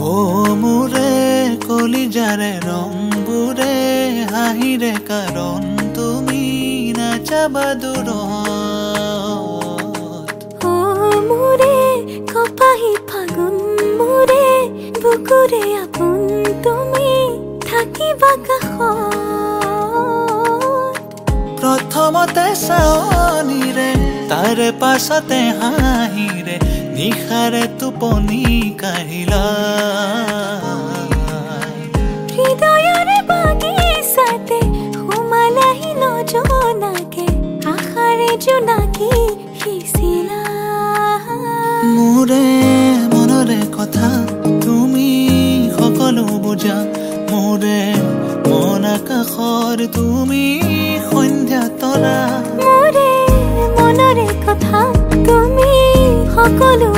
ও মোৰে কলিজাৰে ৰংবোৰে হাঁহিৰে কাৰণ তুমি নাযাবা দূৰত ও মোৰে কপাহী ফাগুন মোৰে বুকুৰে আপোন তুমি থাকিবা কাষত প্ৰথমতে চাৱনিৰে তাৰে পাছতে হাঁহিৰে নিশাৰে টোপনি কাঢ়িলা হৃদয়ৰে বাগিচাতে সোমালাহি নজনাকে আশাৰে জোনাকী সিঁচিলা মোৰে মনৰে কথা তুমি সকলো বুজা মোৰে মন আকাশৰ তুমি সন্ধ্যা তৰা মোৰে মনৰে কথা তুমি সকলো